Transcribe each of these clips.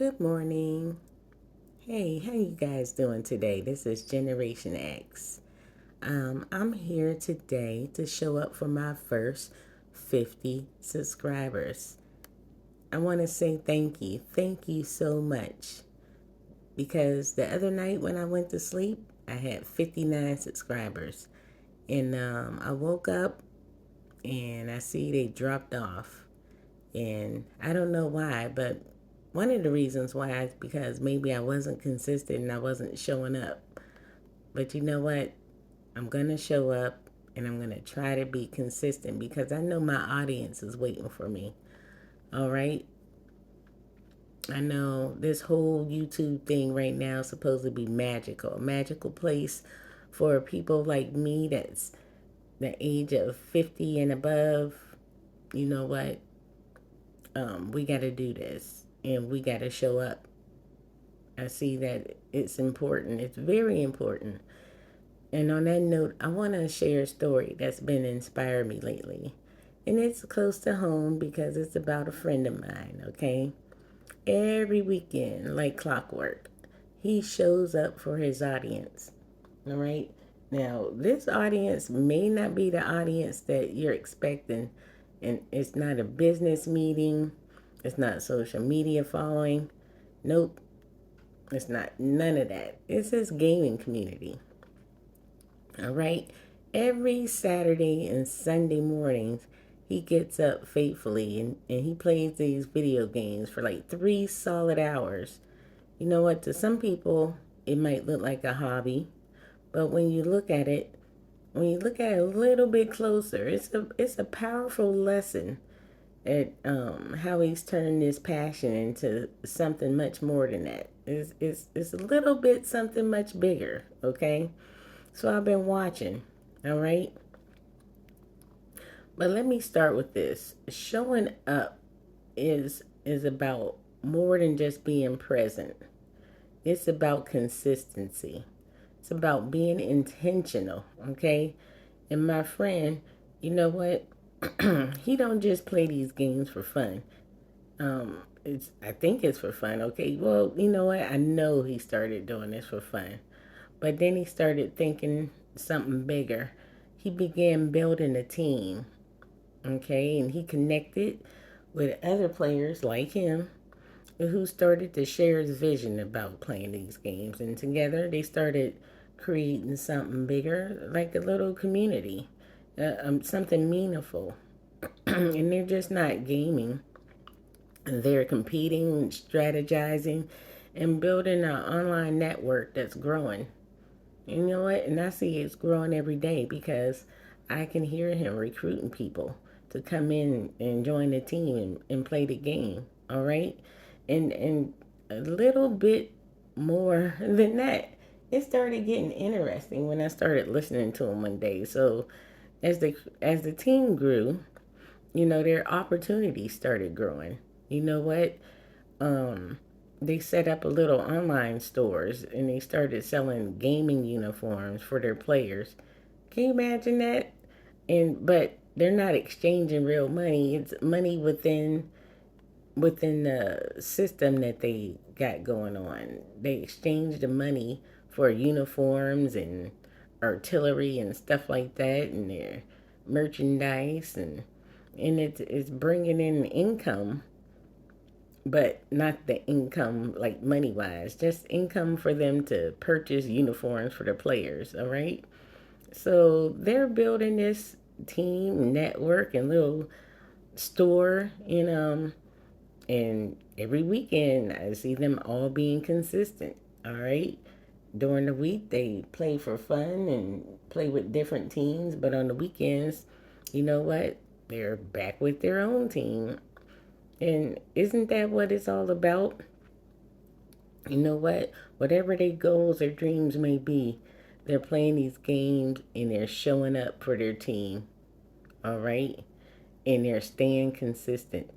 Good morning. Hey, how you guys doing today? This is Generation X. I'm here today to show up for my first 50 subscribers. I want to say thank you. Thank you so much. Because the other night when I went to sleep, I had 59 subscribers. And I woke up and I see they dropped off. And I don't know why, but one of the reasons why is because maybe I wasn't consistent and I wasn't showing up. But you know what? I'm going to show up and I'm going to try to be consistent because I know my audience is waiting for me. All right? I know this whole YouTube thing right now is supposed to be magical, a magical place for people like me that's the age of 50 and above. You know what? We got to do this and we got to show up. I see that it's important. It's very important. And on that note, I want to share a story that's been inspiring me lately. And it's close to home because it's about a friend of mine, okay? Every weekend, like clockwork, he shows up for his audience, all right? Now, this audience may not be the audience that you're expecting, and it's not a business meeting, it's not social media following. Nope, it's not none of that. It's his gaming community. All right. Every Saturday and Sunday mornings, he gets up faithfully and he plays these video games for like 3 solid hours. You know what? To some people, it might look like a hobby, but when you look at it a little bit closer, it's a powerful lesson at how he's turned this passion into something much more than that. It's a little bit something much bigger, okay? So I've been watching, all right? But let me start with this. Showing up is about more than just being present. It's about consistency. It's about being intentional, okay? And my friend, you know what? He don't just play these games for fun. It's I think it's for fun. Okay, well, you know what? I know he started doing this for fun, but then he started thinking something bigger. He began building a team. Okay, and he connected with other players like him who started to share his vision about playing these games, and together they started creating something bigger, like a little community, something meaningful. And they're just not gaming. They're competing, strategizing, and building an online network that's growing. And you know what? And I see it's growing every day because I can hear him recruiting people to come in and join the team and play the game. All right. And a little bit more than that. It started getting interesting when I started listening to him one day. So as the team grew, their opportunities started growing. You know what? Um, they set up a little online stores and they started selling gaming uniforms for their players. Can you imagine that? And but they're not exchanging real money. It's money within the system that they got going on. They exchange the money for uniforms and artillery and stuff like that, and their merchandise, and it's bringing in income, but not the income like money wise, just income for them to purchase uniforms for the players. All right, so they're building this team network and little store, and every weekend I see them all being consistent. All right, during the week they play for fun and play with different teams, but on the weekends, you know what, they're back with their own team. And isn't that what it's all about? You know what? Whatever their goals or dreams may be, they're playing these games and they're showing up for their team. All right? And they're staying consistent.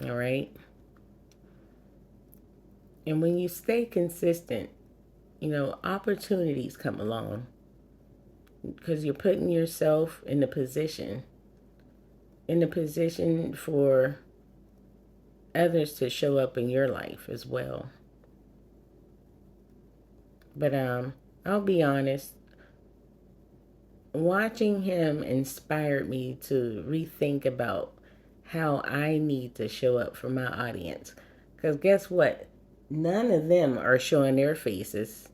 All right? And when you stay consistent, opportunities come along because you're putting yourself in the position for others to show up in your life as well. But I'll be honest, watching him inspired me to rethink about how I need to show up for my audience. Because guess what? None of them are showing their faces.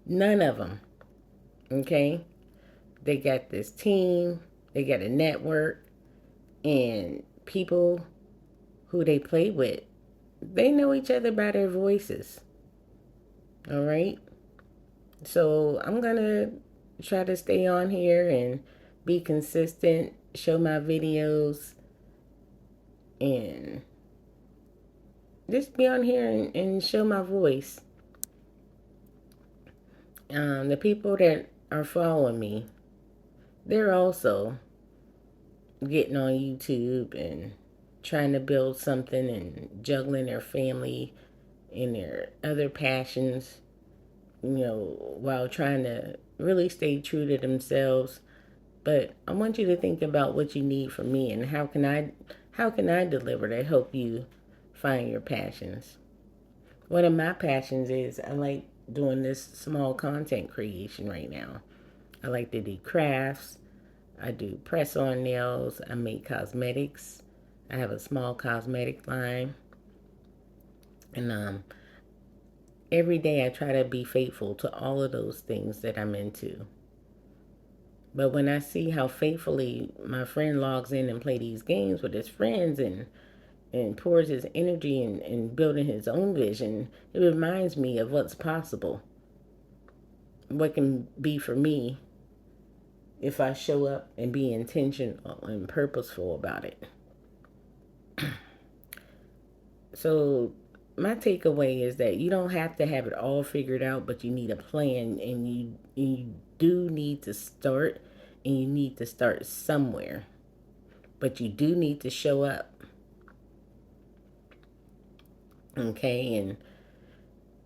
None of them. Okay? They got this team, they got a network, and people who they play with, they know each other by their voices. All right? So I'm going to try to stay on here and be consistent, show my videos, and just be on here and show my voice. The people that are following me, they're also getting on YouTube and trying to build something and juggling their family and their other passions, while trying to really stay true to themselves. But I want you to think about what you need from me and how can I deliver to help you find your passions. One of my passions is I like doing this small content creation right now. I like to do crafts. I do press on nails. I make cosmetics. I have a small cosmetic line. And every day I try to be faithful to all of those things that I'm into. But when I see how faithfully my friend logs in and play these games with his friends and pours his energy in building his own vision, it reminds me of what's possible. What can be for me if I show up and be intentional and purposeful about it. So my takeaway is that you don't have to have it all figured out, but you need a plan, and you do need to start, and you need to start somewhere. But you do need to show up, okay?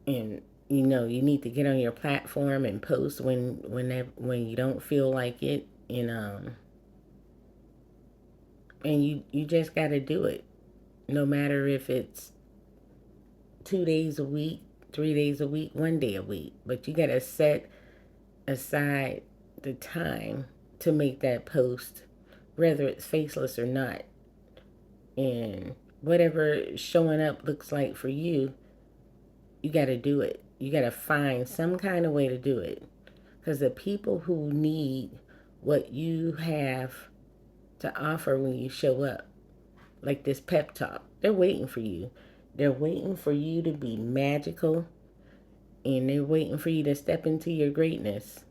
And you need to get on your platform and post when you don't feel like it, and you just got to do it, no matter if it's 2 days a week, 3 days a week, 1 day a week. But you got to set aside the time to make that post, whether it's faceless or not. And whatever showing up looks like for you, you got to do it. You got to find some kind of way to do it. Because the people who need what you have to offer when you show up, like this pep talk, they're waiting for you. They're waiting for you to be magical, and they're waiting for you to step into your greatness.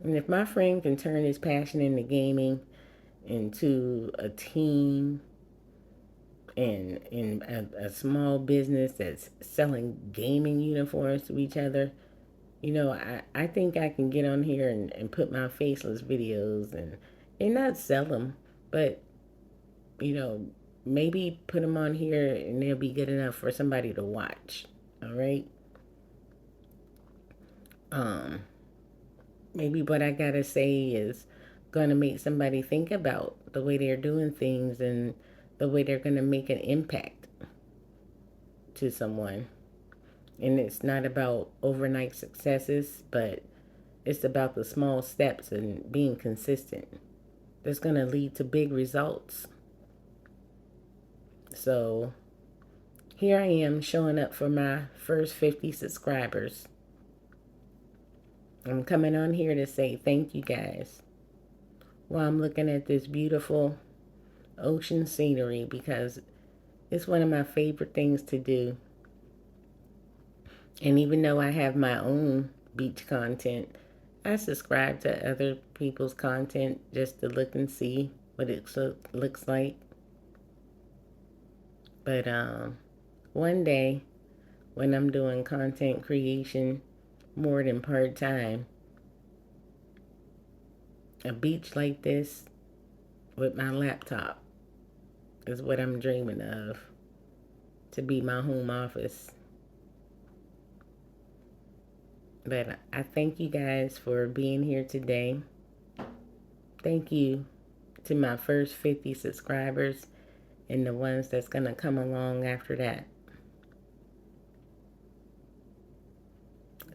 And if my friend can turn his passion into gaming into a team and in a small business that's selling gaming uniforms to each other, I think I can get on here and put my faceless videos and not sell them, but, you know, maybe put them on here and they'll be good enough for somebody to watch. All right. Um, Maybe what I gotta say is gonna make somebody think about the way they're doing things and the way they're gonna make an impact to someone. And it's not about overnight successes, but it's about the small steps and being consistent. That's gonna lead to big results. So here I am showing up for my first 50 subscribers. I'm coming on here to say thank you guys while I'm looking at this beautiful ocean scenery, because it's one of my favorite things to do. And even though I have my own beach content, I subscribe to other people's content just to look and see what it looks like. But one day when I'm doing content creation more than part-time, a beach like this with my laptop is what I'm dreaming of, to be my home office. But I thank you guys for being here today. Thank you to my first 50 subscribers. and the ones that's going to come along after that.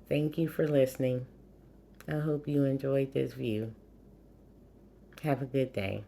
Thank you for listening. I hope you enjoyed this view. Have a good day.